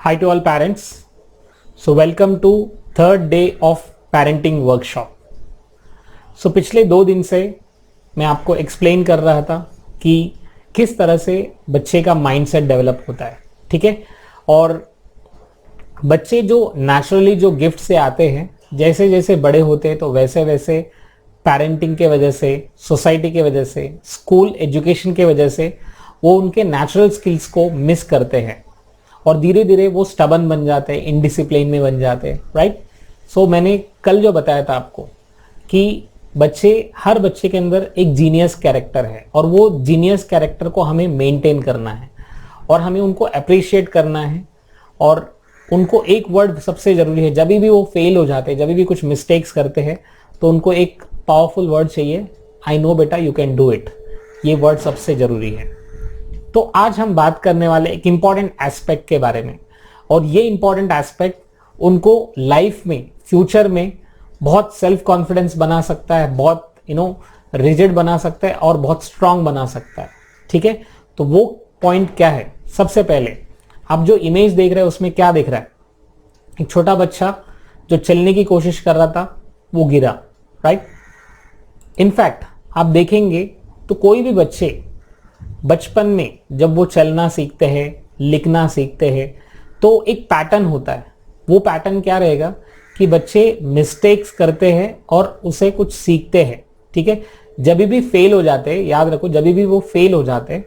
Hi to all parents. So welcome to third day of parenting workshop. So पिछले 2 दिन से मैं आपको एक्सप्लेन कर रहा था कि किस तरह से बच्चे का माइंडसेट डेवलप होता है, ठीक है। और बच्चे जो नेचुरली जो गिफ्ट से आते हैं, जैसे जैसे बड़े होते हैं तो वैसे वैसे पेरेंटिंग के वजह से, सोसाइटी के वजह से, स्कूल एजुकेशन के वजह से वो उनके नेचुरल स्किल्स को मिस करते हैं और धीरे धीरे वो स्टबन बन जाते हैं, इनडिसिप्लिन में बन जाते हैं, राइट। सो मैंने कल जो बताया था आपको कि हर बच्चे के अंदर एक जीनियस कैरेक्टर है और वो जीनियस कैरेक्टर को हमें मेंटेन करना है और हमें उनको अप्रिशिएट करना है। और उनको एक वर्ड सबसे जरूरी है, जब भी वो फेल हो जाते हैं, जब भी कुछ मिस्टेक्स करते हैं तो उनको एक पावरफुल वर्ड चाहिए, आई नो बेटा यू कैन डू इट। ये वर्ड सबसे जरूरी है। तो आज हम बात करने वाले एक इंपॉर्टेंट एस्पेक्ट के बारे में, और ये इंपॉर्टेंट एस्पेक्ट उनको लाइफ में, फ्यूचर में बहुत सेल्फ कॉन्फिडेंस बना सकता है, बहुत रिजिड बना सकता है और बहुत स्ट्रांग बना सकता है, ठीक है। तो वो पॉइंट क्या है? सबसे पहले आप जो इमेज देख रहे हैं उसमें क्या दिख रहा है? एक छोटा बच्चा जो चलने की कोशिश कर रहा था वो गिरा, राइट। इनफैक्ट आप देखेंगे तो कोई भी बच्चे बचपन में जब वो चलना सीखते हैं, लिखना सीखते हैं, तो एक पैटर्न होता है। वो पैटर्न क्या रहेगा कि बच्चे मिस्टेक्स करते हैं और उसे कुछ सीखते हैं, ठीक है। जब भी फेल हो जाते हैं, याद रखो, जब भी वो फेल हो जाते हैं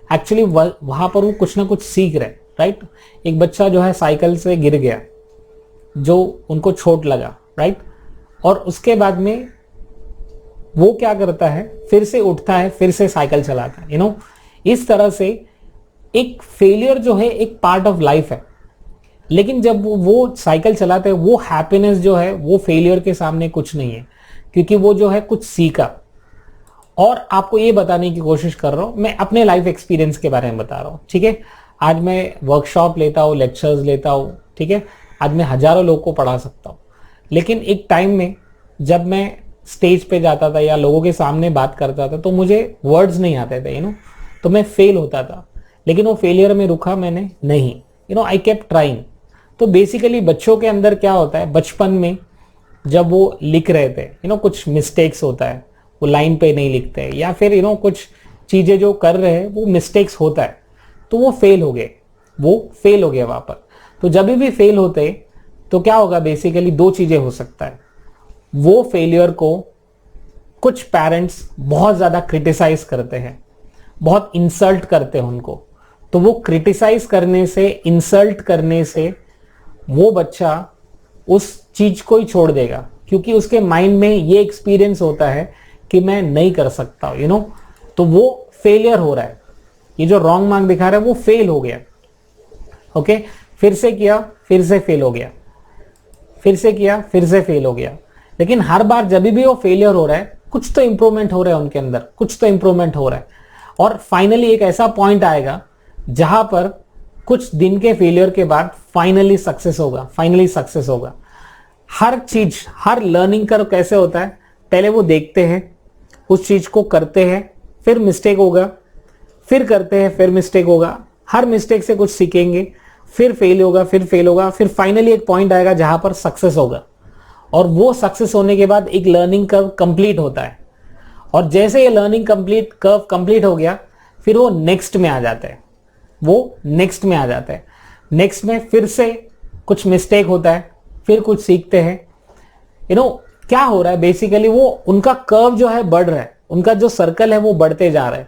एक्चुअली वहां पर वो कुछ ना कुछ सीख रहे, राइट। एक बच्चा जो है साइकिल से गिर गया, जो उनको चोट लगा, राइट, और उसके बाद में वो क्या करता है, फिर से उठता है, फिर से साइकिल चलाता है। इस तरह से एक फेलियर जो है एक पार्ट ऑफ लाइफ है, लेकिन जब वो साइकिल चलाते हैं वो हैप्पीनेस जो है वो फेलियर के सामने कुछ नहीं है, क्योंकि वो जो है कुछ सीखा। और आपको ये बताने की कोशिश कर रहा हूं, मैं अपने लाइफ एक्सपीरियंस के बारे में बता रहा हूं, ठीक है। आज मैं वर्कशॉप लेता हूं, लेक्चर्स लेता हूं, ठीक है। आज मैं हजारों लोग को पढ़ा सकता हूं, लेकिन एक टाइम में जब मैं स्टेज पे जाता था या लोगों के सामने बात करता था तो मुझे वर्ड्स नहीं आते थे, तो मैं फेल होता था। लेकिन वो फेलियर में रुका मैंने नहीं, आई केप्ट ट्राइंग। तो बेसिकली बच्चों के अंदर क्या होता है, बचपन में जब वो लिख रहे थे, कुछ मिस्टेक्स होता है, वो लाइन पे नहीं लिखते या फिर कुछ चीजें जो कर रहे हैं वो मिस्टेक्स होता है, तो वो फेल हो गए वहां पर। तो जब भी फेल होते तो क्या होगा, बेसिकली 2 चीजें हो सकता है। वो फेलियर को कुछ पेरेंट्स बहुत ज्यादा क्रिटिसाइज करते हैं, बहुत इंसल्ट करते हैं उनको। तो वो क्रिटिसाइज करने से, इंसल्ट करने से वो बच्चा उस चीज को ही छोड़ देगा, क्योंकि उसके माइंड में ये एक्सपीरियंस होता है कि मैं नहीं कर सकता, तो वो फेलियर हो रहा है। ये जो रॉन्ग मार्क दिखा रहा है वो फेल हो गया, ओके। फिर से किया, फिर से फेल हो गया, फिर से किया, फिर से फेल हो गया। लेकिन हर बार जब भी वो फेलियर हो रहा है, कुछ तो इंप्रूवमेंट हो रहा है उनके अंदर, कुछ तो इंप्रूवमेंट हो रहा है। और फाइनली एक ऐसा पॉइंट आएगा जहां पर कुछ दिन के फेलियर के बाद फाइनली सक्सेस होगा। हर चीज, हर लर्निंग कर्व कैसे होता है, पहले वो देखते हैं, उस चीज को करते हैं, फिर मिस्टेक होगा, फिर करते हैं, फिर मिस्टेक होगा, हर मिस्टेक से कुछ सीखेंगे, फिर फेल होगा, फिर फाइनली एक पॉइंट आएगा जहां पर सक्सेस होगा। और वो सक्सेस होने के बाद एक लर्निंग कर्व कंप्लीट होता है, और जैसे ये लर्निंग कर्व कंप्लीट हो गया, फिर वो नेक्स्ट में आ जाते हैं, नेक्स्ट में फिर से कुछ मिस्टेक होता है, फिर कुछ सीखते हैं। क्या हो रहा है, बेसिकली वो उनका कर्व जो है बढ़ रहा है, उनका जो सर्कल है वो बढ़ते जा रहा है,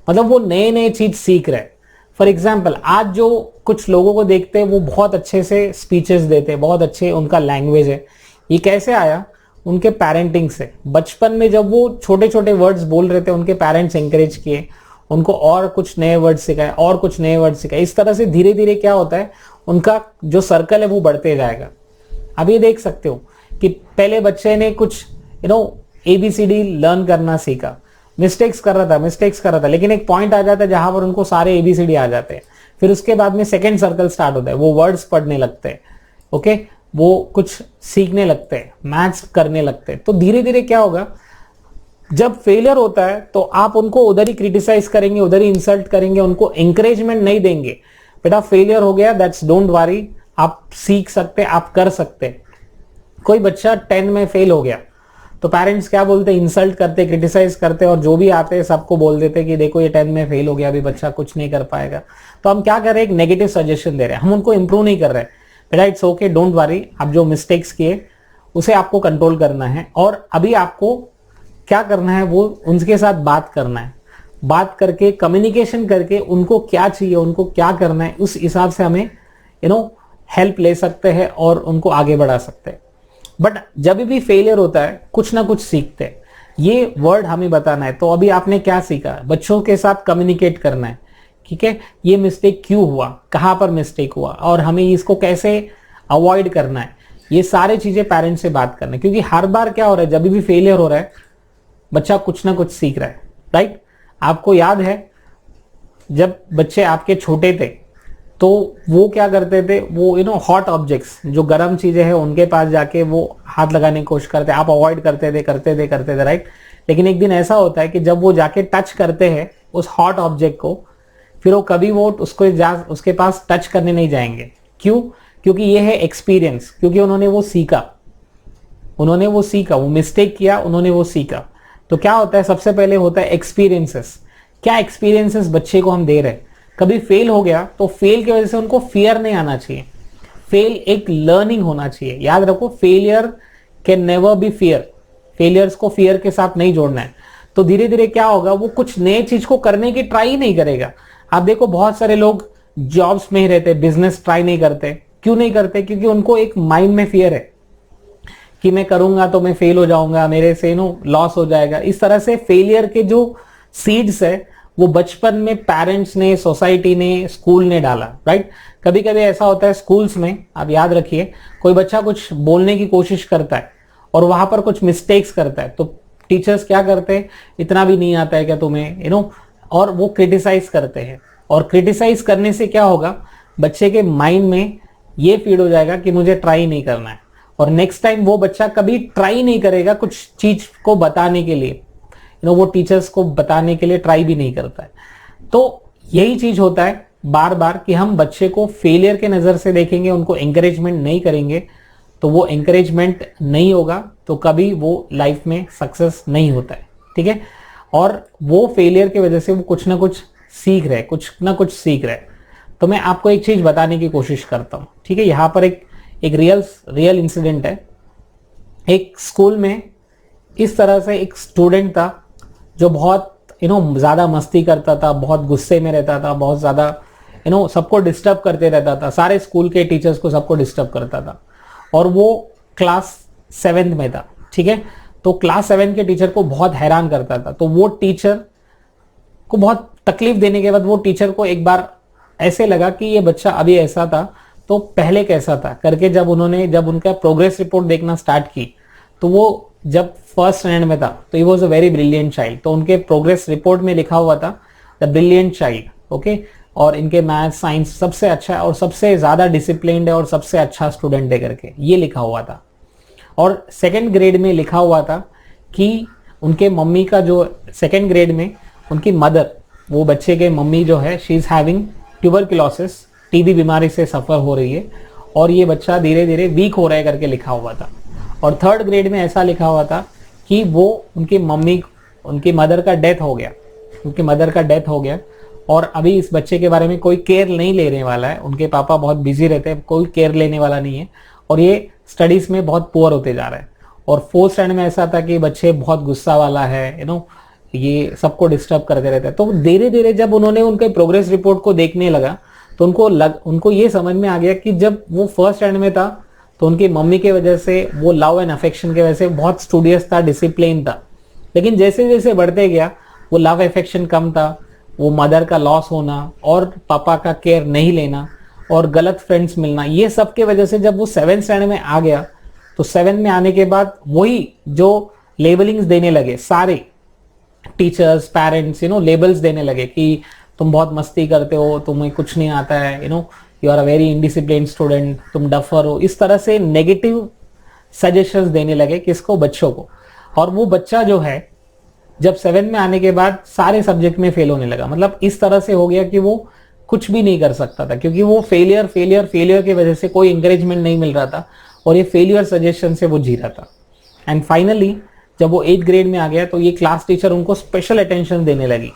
मतलब वो नए नए चीज सीख रहे हैं। फॉर एग्जाम्पल, आज जो कुछ लोगों को देखते हैं वो बहुत अच्छे से स्पीचेस देते हैं, बहुत अच्छे उनका लैंग्वेज है। ये कैसे आया? उनके पेरेंटिंग से। बचपन में जब वो छोटे छोटे वर्ड्स बोल रहे थे, उनके पेरेंट्स एंकरेज किए, उनको और कुछ नए वर्ड सिखाए, और कुछ नए वर्ड सिखाए। इस तरह से धीरे धीरे क्या होता है, उनका जो सर्कल है वो बढ़ते जाएगा। अब ये देख सकते हो कि पहले बच्चे ने कुछ ABCD लर्न करना सीखा, मिस्टेक्स कर रहा था, लेकिन एक पॉइंट आ जाता है जहां पर उनको सारे ABCD आ जाते हैं। फिर उसके बाद में सेकेंड सर्कल स्टार्ट होता है, वो वर्ड्स पढ़ने लगते हैं, ओके, वो कुछ सीखने लगते हैं, मैथ्स करने लगते हैं। तो धीरे धीरे क्या होगा, जब फेलियर होता है तो आप उनको उधर ही क्रिटिसाइज करेंगे, उधर ही इंसल्ट करेंगे, उनको एंकरेजमेंट नहीं देंगे, बेटा फेलियर हो गया, दैट्स डोंट वरी, आप सीख सकते, आप कर सकते। कोई बच्चा 10 में फेल हो गया तो पेरेंट्स क्या बोलते, इंसल्ट करते, क्रिटिसाइज करते, और जो भी आते हैं सबको बोल देते कि देखो ये 10 में फेल हो गया, अभी बच्चा कुछ नहीं कर पाएगा। तो हम क्या कर रहे हैं, एक नेगेटिव सजेशन दे रहे हैं, हम उनको इंप्रूव नहीं कर रहे। बेटा इट्स ओके, डोंट वरी, आप जो मिस्टेक्स किए उसे आपको कंट्रोल करना है, और अभी आपको क्या करना है, वो उनके साथ बात करना है, बात करके कम्युनिकेशन करके उनको क्या चाहिए, उनको क्या करना है, उस हिसाब से हमें हेल्प ले सकते हैं और उनको आगे बढ़ा सकते हैं। बट जब भी फेलियर होता है कुछ ना कुछ सीखते हैं, ये वर्ड हमें बताना है। तो अभी आपने क्या सीखा, बच्चों के साथ कम्युनिकेट करना है, ठीक है, ये मिस्टेक क्यों हुआ, कहां पर मिस्टेक हुआ, और हमें इसको कैसे अवॉइड करना है, ये सारी चीजें पेरेंट्स से बात करना है। क्योंकि हर बार क्या हो रहा है, जब भी फेलियर हो रहा है बच्चा कुछ ना कुछ सीख रहा है, राइट। आपको याद है जब बच्चे आपके छोटे थे तो वो क्या करते थे, वो हॉट ऑब्जेक्ट्स, जो गर्म चीजें हैं उनके पास जाके वो हाथ लगाने की कोशिश करते, आप अवॉइड करते थे, राइट। लेकिन एक दिन ऐसा होता है कि जब वो जाके टच करते हैं उस हॉट ऑब्जेक्ट को, फिर वो कभी वो उसके पास टच करने नहीं जाएंगे। क्यों? क्योंकि ये है एक्सपीरियंस, क्योंकि उन्होंने वो सीखा, वो मिस्टेक किया, उन्होंने वो सीखा। तो क्या होता है, सबसे पहले होता है एक्सपीरियंसेस। क्या एक्सपीरियंसेस बच्चे को हम दे रहे हैं। कभी फेल हो गया तो फेल की वजह से उनको फियर नहीं आना चाहिए, फेल एक लर्निंग होना चाहिए। याद रखो, failure can never be fear, failures को फियर के साथ नहीं जोड़ना है। तो धीरे धीरे क्या होगा, वो कुछ नए चीज को करने की ट्राई नहीं करेगा। आप देखो बहुत सारे लोग जॉब्स में ही रहते, बिजनेस ट्राई नहीं करते। क्यों नहीं करते? क्योंकि उनको एक माइंड में फियर है कि मैं करूंगा तो मैं फेल हो जाऊंगा, मेरे से लॉस हो जाएगा। इस तरह से फेलियर के जो सीड्स है वो बचपन में पेरेंट्स ने, सोसाइटी ने, स्कूल ने डाला, राइट। कभी कभी ऐसा होता है स्कूल्स में, आप याद रखिए, कोई बच्चा कुछ बोलने की कोशिश करता है और वहां पर कुछ मिस्टेक्स करता है तो टीचर्स क्या करते हैं, इतना भी नहीं आता है क्या तुम्हें, और वो क्रिटिसाइज करते हैं। और क्रिटिसाइज करने से क्या होगा, बच्चे के माइंड में ये फीड हो जाएगा कि मुझे ट्राई नहीं करना है, और नेक्स्ट टाइम वो बच्चा कभी ट्राई नहीं करेगा कुछ चीज को बताने के लिए, वो टीचर्स को बताने के लिए ट्राई भी नहीं करता है। तो यही चीज होता है बार बार कि हम बच्चे को फेलियर के नजर से देखेंगे, उनको एंकरेजमेंट नहीं करेंगे तो वो एंकरेजमेंट नहीं होगा, तो कभी वो लाइफ में सक्सेस नहीं होता है, ठीक है। और वो फेलियर की वजह से वो कुछ ना कुछ सीख रहे। तो मैं आपको एक चीज बताने की कोशिश करता हूं, ठीक है। यहां पर एक रियल इंसिडेंट है। एक स्कूल में इस तरह से एक स्टूडेंट था जो बहुत ज्यादा मस्ती करता था, बहुत गुस्से में रहता था, बहुत ज्यादा सबको डिस्टर्ब करते रहता था, सारे स्कूल के टीचर्स को सबको डिस्टर्ब करता था। और वो क्लास 7 में था, ठीक है। तो क्लास 7 के टीचर को बहुत हैरान करता था। तो वो टीचर को बहुत तकलीफ देने के बाद वो टीचर को एक बार ऐसे लगा कि ये बच्चा अभी ऐसा था तो पहले कैसा था करके, जब उनका प्रोग्रेस रिपोर्ट देखना स्टार्ट की तो वो जब फर्स्ट स्टैंडर्ड में था तो he was a very brilliant child. तो उनके प्रोग्रेस रिपोर्ट में लिखा हुआ था द ब्रिलियंट चाइल्ड, ओके। और इनके मैथ साइंस सबसे अच्छा है और सबसे ज्यादा डिसिप्लिन्ड है और सबसे अच्छा स्टूडेंट है करके ये लिखा हुआ था। और सेकंड ग्रेड में लिखा हुआ था कि उनके मम्मी का जो सेकंड ग्रेड में उनकी मदर, वो बच्चे के मम्मी जो है, she is having tuberculosis, TB बीमारी से सफर हो रही है और ये बच्चा धीरे धीरे वीक हो रहा है करके लिखा हुआ था। और थर्ड ग्रेड में ऐसा लिखा हुआ था कि वो उनकी मदर का डेथ हो गया, और अभी इस बच्चे के बारे में कोई केयर नहीं लेने वाला है, उनके पापा बहुत बिजी रहते हैं, कोई केयर लेने वाला नहीं है, और ये स्टडीज में बहुत पुअर होते जा रहा है। और फोर्थ स्टैंडर्ड में ऐसा था कि बच्चे बहुत गुस्सा वाला है, ये सबको डिस्टर्ब करते रहते हैं। तो धीरे धीरे जब उन्होंने उनके प्रोग्रेस रिपोर्ट को देखने लगा तो उनको ये समझ में आ गया कि जब वो फर्स्ट स्टैंडर्ड में था तो उनकी मम्मी के वजह से, वो लव एंड अफेक्शन की वजह से बहुत स्टूडियस था, डिसिप्लिन था। लेकिन जैसे जैसे बढ़ते गया वो लव अफेक्शन कम था, वो मदर का लॉस होना और पापा का केयर नहीं लेना और गलत फ्रेंड्स मिलना, ये सब के वजह से जब वो 7th स्टैंडर्ड में आ गया तो 7 में आने के बाद वही जो लेबलिंग्स देने लगे, सारे टीचर्स, पेरेंट्स, लेबल्स देने लगे कि तुम बहुत मस्ती करते हो, तुम्हें कुछ नहीं आता है, you are a very indiscipline student, तुम डफर हो। इस तरह से नेगेटिव सजेशंस देने लगे किसको, बच्चों को। और वो बच्चा जो है जब 7 में आने के बाद सारे सब्जेक्ट में फेल होने लगा। मतलब इस तरह से हो गया कि वो कुछ भी नहीं कर सकता था, क्योंकि वो फेलियर की वजह से कोई इंकरेजमेंट नहीं मिल रहा था और ये फेलियर सजेशन से वो जी रहा था। एंड फाइनली जब वो 8th ग्रेड में आ गया तो ये क्लास टीचर उनको स्पेशल अटेंशन देने लगी,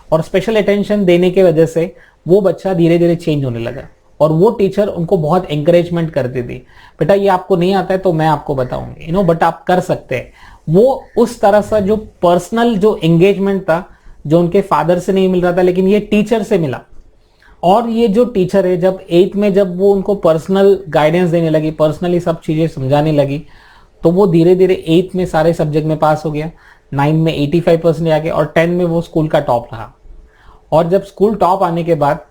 और स्पेशल अटेंशन देने की वजह से वो बच्चा धीरे धीरे चेंज होने लगा। और वो टीचर उनको बहुत एंकरेजमेंट करती थी, बेटा ये आपको नहीं आता है तो मैं आपको बताऊंगी, बट आप कर सकते हैं। वो उस तरह से जो पर्सनल जो एंगेजमेंट था, जो उनके फादर से नहीं मिल रहा था लेकिन ये टीचर से मिला। और ये जो टीचर है जब 8th में जब वो उनको पर्सनल गाइडेंस देने लगी, पर्सनली सब चीजें समझाने लगी, तो वो धीरे धीरे 8th में सारे सब्जेक्ट में पास हो गया, 9 में 85% आ गया और 10 में वो स्कूल का टॉप रहा। और जब स्कूल टॉप आने के बाद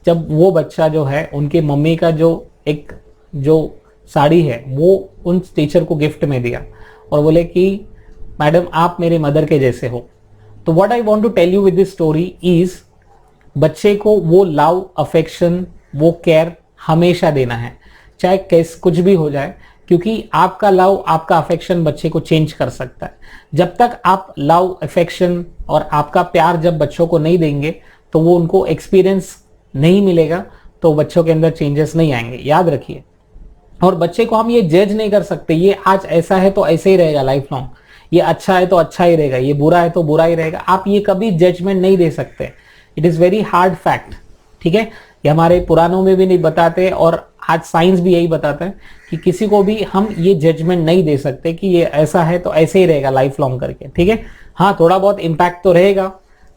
जब वो बच्चा जो है उनकी मम्मी का जो साड़ी है वो उन टीचर को गिफ्ट में दिया और बोले कि मैडम आप मेरे मदर के जैसे हो। तो what I want to tell you with this story is, बच्चे को वो लव, अफेक्शन, वो केयर हमेशा देना है, चाहे कैसे कुछ भी हो जाए, क्योंकि आपका लव, आपका अफेक्शन बच्चे को चेंज कर सकता है। जब तक आप लव, अफेक्शन और आपका प्यार जब बच्चों को नहीं देंगे तो वो उनको एक्सपीरियंस नहीं मिलेगा, तो बच्चों के अंदर चेंजेस नहीं आएंगे, याद रखिए। और बच्चे को हम ये जज नहीं कर सकते, ये आज ऐसा है तो ऐसे ही रहेगा लाइफ लॉन्ग, ये अच्छा है तो अच्छा ही रहेगा, ये बुरा है तो बुरा ही रहेगा, आप ये कभी जजमेंट नहीं दे सकते। It is very hard fact, ठीक है। ये हमारे पुराणों में भी नहीं बताते और आज साइंस भी यही बताता है कि किसी को भी हम ये जजमेंट नहीं दे सकते कि ये ऐसा है तो ऐसे ही रहेगा लाइफ लॉन्ग करके, ठीक है। हाँ, थोड़ा बहुत इम्पैक्ट तो रहेगा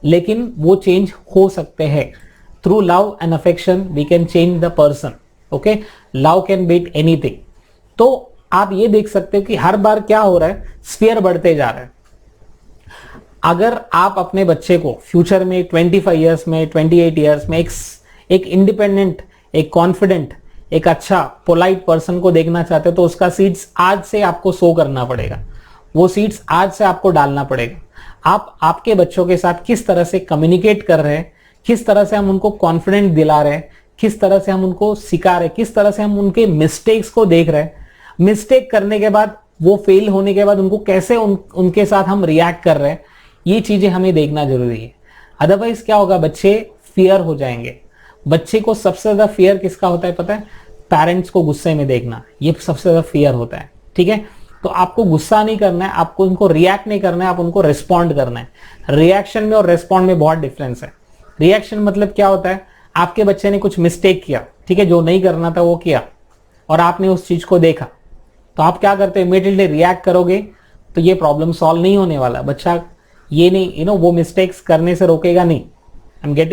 लेकिन वो चेंज हो सकते हैं। Through love and affection we can change the person, okay. Love can beat anything. तो आप ये देख सकते हो कि हर बार क्या हो रहा है, स्फीयर बढ़ते जा रहा है। अगर आप अपने बच्चे को फ्यूचर में 25 ईयर्स में, 28 ईयर्स में एक इंडिपेंडेंट, एक कॉन्फिडेंट, एक अच्छा पोलाइट पर्सन को देखना चाहते हो तो उसका सीड्स आज से आपको सो करना पड़ेगा, वो सीड्स आज से आपको डालना पड़ेगा। आप आपके बच्चों के साथ किस तरह से कम्युनिकेट कर रहे हैं, किस तरह से हम उनको कॉन्फिडेंट दिला रहे हैं, किस तरह से हम उनको सिखा रहे हैं, किस तरह से हम उनके मिस्टेक्स को देख रहे हैं, मिस्टेक करने के बाद, वो फेल होने के बाद उनको कैसे उनके साथ हम रिएक्ट कर रहे हैं, ये चीजें हमें देखना जरूरी है। अदरवाइज क्या होगा, बच्चे फियर हो जाएंगे। बच्चे को सबसे ज्यादा फियर किसका होता है पता है? पेरेंट्स को गुस्से में देखना, ये सबसे ज्यादा फियर होता है, ठीक है। तो आपको गुस्सा नहीं करना है, आपको उनको रिएक्ट नहीं करना है, आप उनको रिस्पॉन्ड करना है। रिएक्शन में और रिस्पॉन्ड में बहुत डिफरेंस है। रिएक्शन मतलब क्या होता है, आपके बच्चे ने कुछ मिस्टेक किया, ठीक है, जो नहीं करना था वो किया और आपने उस चीज को देखा, तो आप क्या करते हैं, इमीडिएटली रिएक्ट करोगे तो ये प्रॉब्लम सॉल्व नहीं होने वाला। बच्चा ये नहीं वो मिस्टेक्स करने से रोकेगा नहीं।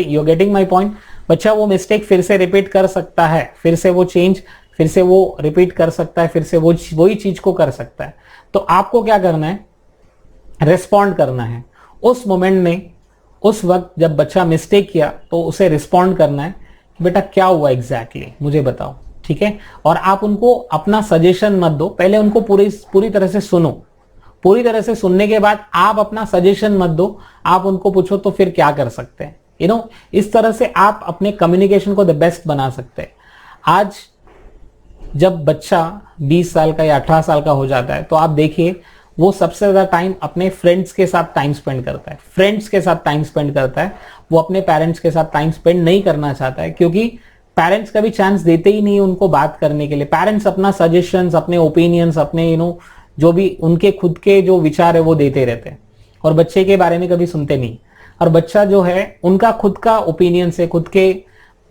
You getting my point. बच्चा वो मिस्टेक फिर से रिपीट कर सकता है, फिर से वो चेंज, फिर से वो रिपीट कर सकता है, फिर से वो वही चीज को कर सकता है। तो आपको क्या करना है, रिस्पॉन्ड करना है उस मोमेंट में। उस वक्त जब बच्चा मिस्टेक किया तो उसे रिस्पॉन्ड करना है कि बेटा क्या हुआ एग्जैक्टली मुझे बताओ, ठीक है। और आप उनको अपना सजेशन मत दो, पहले उनको पूरी तरह से सुनो। पूरी तरह से सुनने के बाद आप अपना सजेशन मत दो, आप उनको पूछो तो फिर क्या कर सकते हैं, इस तरह से आप अपने कम्युनिकेशन को द बेस्ट बना सकते हैं। आज जब बच्चा 20 साल का या 18 साल का हो जाता है तो आप देखिए वो सबसे ज्यादा टाइम अपने फ्रेंड्स के साथ टाइम स्पेंड करता है, फ्रेंड्स के साथ टाइम स्पेंड करता है। वो अपने पेरेंट्स के साथ टाइम स्पेंड नहीं करना चाहता है, क्योंकि पेरेंट्स कभी चांस देते ही नहीं उनको बात करने के लिए। पेरेंट्स अपना सजेशंस, अपने ओपिनियंस, अपने जो भी उनके खुद के जो विचार है वो देते रहते हैं और बच्चे के बारे में कभी सुनते नहीं। और बच्चा जो है उनका खुद का ओपिनियन से, खुद के,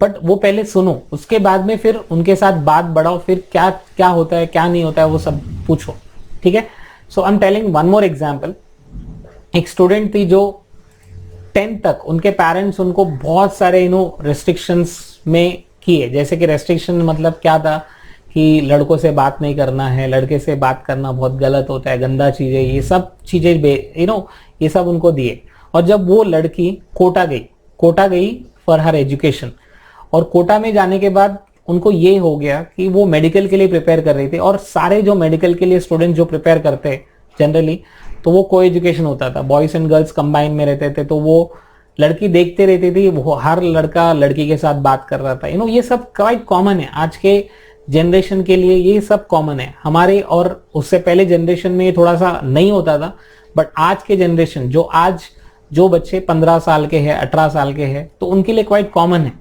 बट वो पहले सुनो, उसके बाद में फिर उनके साथ बात बढ़ाओ, फिर क्या क्या होता है क्या नहीं होता है वो सब पूछो, ठीक है। So I am telling one more example. एक स्टूडेंट थी जो 10th तक उनके पेरेंट्स उनको बहुत सारे रेस्ट्रिक्शंस में किए। जैसे कि रेस्ट्रिक्शन मतलब क्या था कि लड़कों से बात नहीं करना है, लड़के से बात करना बहुत गलत होता है, गंदा चीज है, ये सब चीजें ये सब उनको दिए। और जब वो लड़की कोटा गई फॉर हर एजुकेशन, और कोटा में जाने के बाद उनको ये हो गया कि वो मेडिकल के लिए प्रिपेयर कर रही थी। और सारे जो मेडिकल के लिए स्टूडेंट जो प्रिपेयर करते हैं जनरली, तो वो को एजुकेशन होता था, बॉयज एंड गर्ल्स कंबाइन में रहते थे। तो वो लड़की देखते रहती थी, वो हर लड़का लड़की के साथ बात कर रहा था। ये सब क्वाइट कॉमन है आज के जनरेशन के लिए, ये सब कॉमन है। हमारे और उससे पहले जनरेशन में ये थोड़ा सा नहीं होता था, बट आज के जनरेशन जो बच्चे 15 साल के हैं, 18 साल के हैं, तो उनके लिए क्वाइट कॉमन है।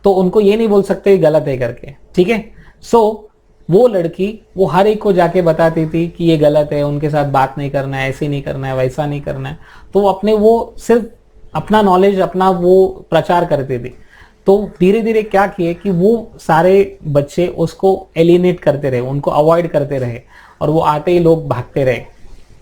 तो उनको ये नहीं बोल सकते गलत है करके, ठीक है। सो वो लड़की वो हर एक को जाके बताती थी कि ये गलत है, उनके साथ बात नहीं करना है, ऐसे नहीं करना है, वैसा नहीं करना है। तो वो अपने वो सिर्फ अपना नॉलेज अपना वो प्रचार करती थी। तो धीरे धीरे क्या किए कि वो सारे बच्चे उसको एलिनेट करते रहे, उनको अवॉइड करते रहे, और वो आते ही लोग भागते रहे।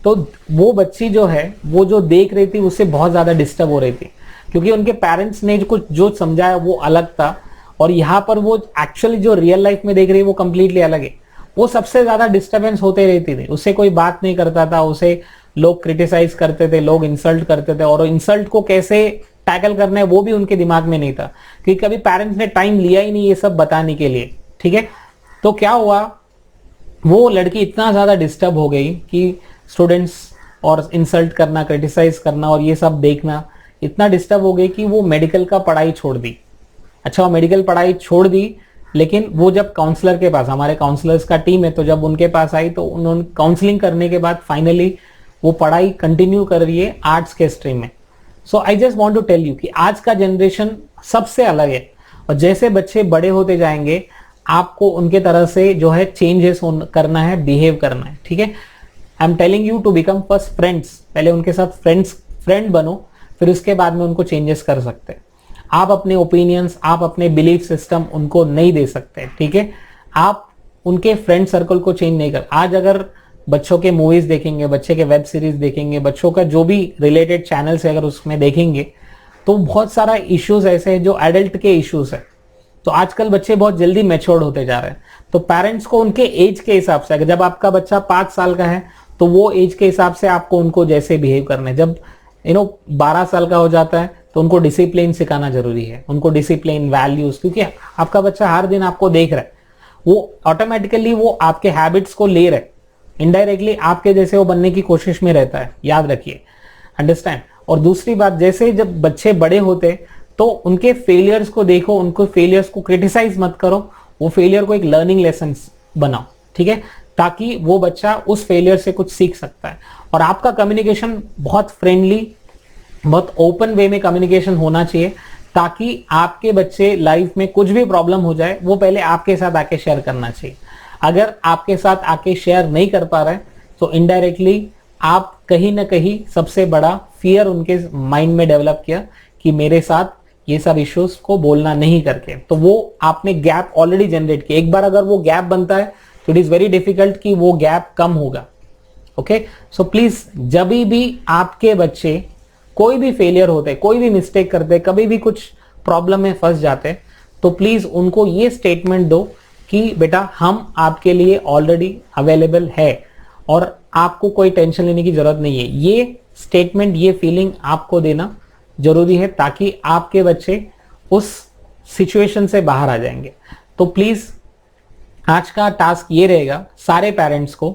तो वो बच्ची जो है वो जो देख रही थी उससे बहुत ज्यादा डिस्टर्ब हो रही थी, क्योंकि उनके पेरेंट्स ने कुछ जो समझाया वो अलग था, और यहाँ पर वो एक्चुअली जो रियल लाइफ में देख रही है वो कंप्लीटली अलग है। वो सबसे ज्यादा डिस्टर्बेंस होते रहती थी, उससे कोई बात नहीं करता था, उसे लोग क्रिटिसाइज करते थे, लोग इंसल्ट करते थे, और इंसल्ट को कैसे टैकल करना है वो भी उनके दिमाग में नहीं था, क्योंकि कभी पेरेंट्स ने टाइम लिया ही नहीं ये सब बताने के लिए, ठीक है। तो क्या हुआ, वो लड़की इतना ज्यादा डिस्टर्ब हो गई कि स्टूडेंट्स और इंसल्ट करना, क्रिटिसाइज करना और ये सब देखना इतना डिस्टर्ब हो गई कि वो मेडिकल का पढ़ाई छोड़ दी। अच्छा, वो मेडिकल पढ़ाई छोड़ दी, लेकिन वो जब काउंसलर के पास, हमारे काउंसलर्स का टीम है, तो जब उनके पास आई तो उन्होंने काउंसलिंग करने के बाद फाइनली वो पढ़ाई कंटिन्यू कर रही है आर्ट्स के स्ट्रीम में। So I just want to tell you कि आज का जनरेशन सबसे अलग है, और जैसे बच्चे बड़े होते जाएंगे आपको उनके तरह से जो है चेंजेस करना है, बिहेव करना है, ठीक है। I am telling you to become first friends, पहले उनके साथ फ्रेंड बनो, फिर उसके बाद में उनको चेंजेस कर सकते हैं। आप अपने ओपिनियंस, आप अपने बिलीफ सिस्टम उनको नहीं दे सकते, ठीक है। आप उनके फ्रेंड सर्कल को चेंज नहीं कर। आज अगर बच्चों के मूवीज देखेंगे, बच्चे के वेब सीरीज देखेंगे, बच्चों का जो भी रिलेटेड चैनल्स है अगर उसमें देखेंगे, तो बहुत सारा इश्यूज ऐसे हैं जो एडल्ट के इश्यूज है। तो आजकल बच्चे बहुत जल्दी मैच्योर्ड होते जा रहे हैं। तो पेरेंट्स को उनके एज के हिसाब से, अगर जब आपका बच्चा 5 साल का है तो वो एज के हिसाब से आपको उनको जैसे बिहेव करना है। जब 12 साल का हो जाता है तो उनको डिसिप्लिन सिखाना जरूरी है, उनको डिसिप्लिन, वैल्यूज, क्योंकि आपका बच्चा हर दिन आपको देख रहा है, वो ऑटोमेटिकली वो आपके हैबिट्स को ले रहे, इनडायरेक्टली आपके जैसे वो बनने की कोशिश में रहता है, याद रखिए, अंडरस्टैंड। और दूसरी बात, जैसे जब बच्चे बड़े होते तो उनके फेलियर्स को देखो, उनको फेलियर्स को क्रिटिसाइज मत करो, वो फेलियर को एक लर्निंग लेसन बनाओ, ठीक है, ताकि वो बच्चा उस फेलियर से कुछ सीख सकता है। और आपका कम्युनिकेशन बहुत फ्रेंडली, बहुत ओपन वे में कम्युनिकेशन होना चाहिए, ताकि आपके बच्चे लाइफ में कुछ भी प्रॉब्लम हो जाए वो पहले आपके साथ आके शेयर करना चाहिए। अगर आपके साथ आके शेयर नहीं कर पा रहे तो इनडायरेक्टली आप कहीं ना कहीं सबसे बड़ा फियर उनके माइंड में डेवलप किया कि मेरे साथ ये सब इश्यूज को बोलना नहीं करके, तो वो आपने गैप ऑलरेडी जनरेट किया। एक बार अगर वो गैप बनता है तो इट इज वेरी डिफिकल्ट कि वो गैप कम होगा। ओके, सो प्लीज जब भी आपके बच्चे कोई भी फेलियर होते, कोई भी मिस्टेक करते, कभी भी कुछ प्रॉब्लम में फंस जाते, तो प्लीज उनको ये स्टेटमेंट दो कि बेटा हम आपके लिए ऑलरेडी अवेलेबल है और आपको कोई टेंशन लेने की जरूरत नहीं है। ये स्टेटमेंट, ये फीलिंग आपको देना जरूरी है, ताकि आपके बच्चे उस सिचुएशन से बाहर आ जाएंगे। तो प्लीज आज का टास्क ये रहेगा सारे पेरेंट्स को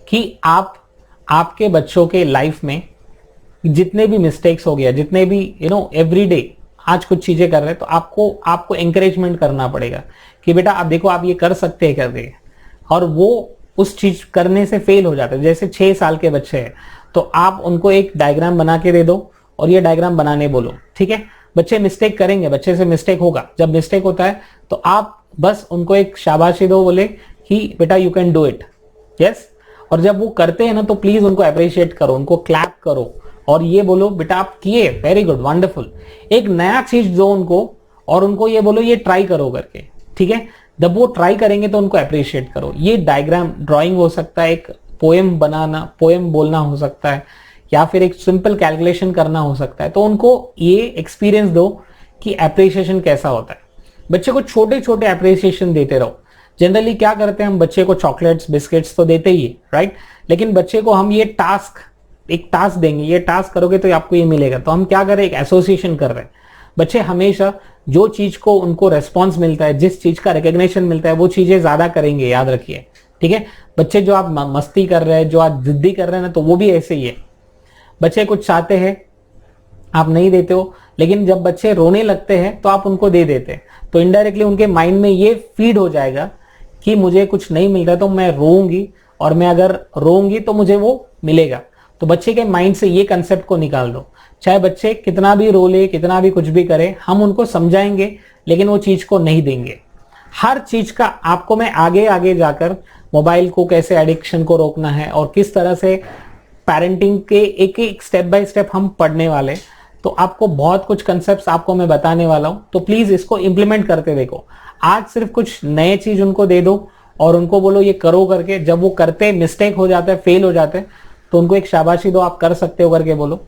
कि आप आपके बच्चों के लाइफ में जितने भी मिस्टेक्स हो गया, जितने भी एवरीडे आज कुछ चीजें कर रहे हैं, तो आपको एंकरेजमेंट करना पड़ेगा कि बेटा आप देखो आप ये कर सकते हैं करके, और वो उस चीज करने से फेल हो जाते हैं। जैसे 6 साल के बच्चे हैं तो आप उनको एक डायग्राम बना के दे दो और ये डायग्राम बनाने बोलो, ठीक है। बच्चे मिस्टेक करेंगे, बच्चे से मिस्टेक होगा, जब मिस्टेक होता है तो आप बस उनको एक शाबाशी दो, बोले कि बेटा you can do it, yes. और जब वो करते हैं ना तो प्लीज उनको अप्रिशिएट करो, उनको क्लैप करो और ये बोलो बेटा आप किए, वेरी गुड, वंडरफुल। एक नया चीज दो उनको और उनको ये बोलो ये ट्राई करो करके, ठीक है। जब वो ट्राई करेंगे तो उनको अप्रिशिएट करो। ये डायग्राम, ड्राइंग हो सकता है, एक पोएम बनाना, पोएम बोलना हो सकता है, या फिर एक सिंपल कैलकुलेशन करना हो सकता है। तो उनको ये एक्सपीरियंस दो कि अप्रिसिएशन कैसा होता है। बच्चे को छोटे छोटे अप्रिसिएशन देते रहो। जनरली क्या करते हैं हम, बच्चे को चॉकलेट्स, बिस्किट्स तो देते ही है, राइट, लेकिन बच्चे को हम ये एक टास्क देंगे, ये टास्क करोगे तो आपको ये मिलेगा। तो हम क्या कर रहे हैं, एक एसोसिएशन कर रहे हैं। बच्चे हमेशा जो चीज को उनको रेस्पॉन्स मिलता है, जिस चीज का रिकॉग्निशन मिलता है, वो चीजें ज्यादा करेंगे, याद रखिए, ठीक है। बच्चे जो आप मस्ती कर रहे हैं, जो आप जिद्दी कर रहे हैं ना, तो वो भी ऐसे ही है। बच्चे कुछ चाहते हैं, आप नहीं देते हो, लेकिन जब बच्चे रोने लगते हैं तो आप उनको दे देते हैं, तो इनडायरेक्टली उनके माइंड में ये फीड हो जाएगा कि मुझे कुछ नहीं मिल रहा तो मैं रोऊंगी, और मैं अगर रोऊंगी तो मुझे वो मिलेगा। तो बच्चे के माइंड से ये कंसेप्ट को निकाल दो। चाहे बच्चे कितना भी रोले, कितना भी कुछ भी करे, हम उनको समझाएंगे लेकिन वो चीज को नहीं देंगे। हर चीज का आपको मैं आगे आगे जाकर मोबाइल को कैसे एडिक्शन को रोकना है और किस तरह से पेरेंटिंग के एक एक स्टेप बाय स्टेप हम पढ़ने वाले, तो आपको बहुत कुछ कंसेप्ट्स आपको मैं बताने वाला हूं। तो प्लीज इसको इंप्लीमेंट करते देखो। आज सिर्फ कुछ नए चीज उनको दे दो और उनको बोलो ये करो करके, जब वो करते मिस्टेक हो जाता है, फेल हो जाते हैं, तो उनको एक शाबाशी दो, आप कर सकते हो करके बोलो,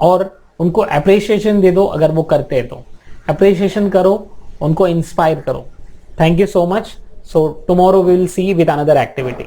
और उनको अप्रिसिएशन दे दो अगर वो करते हैं तो। अप्रिसिएशन करो, उनको इंस्पायर करो। Thank you so much. So tomorrow we will see with another activity.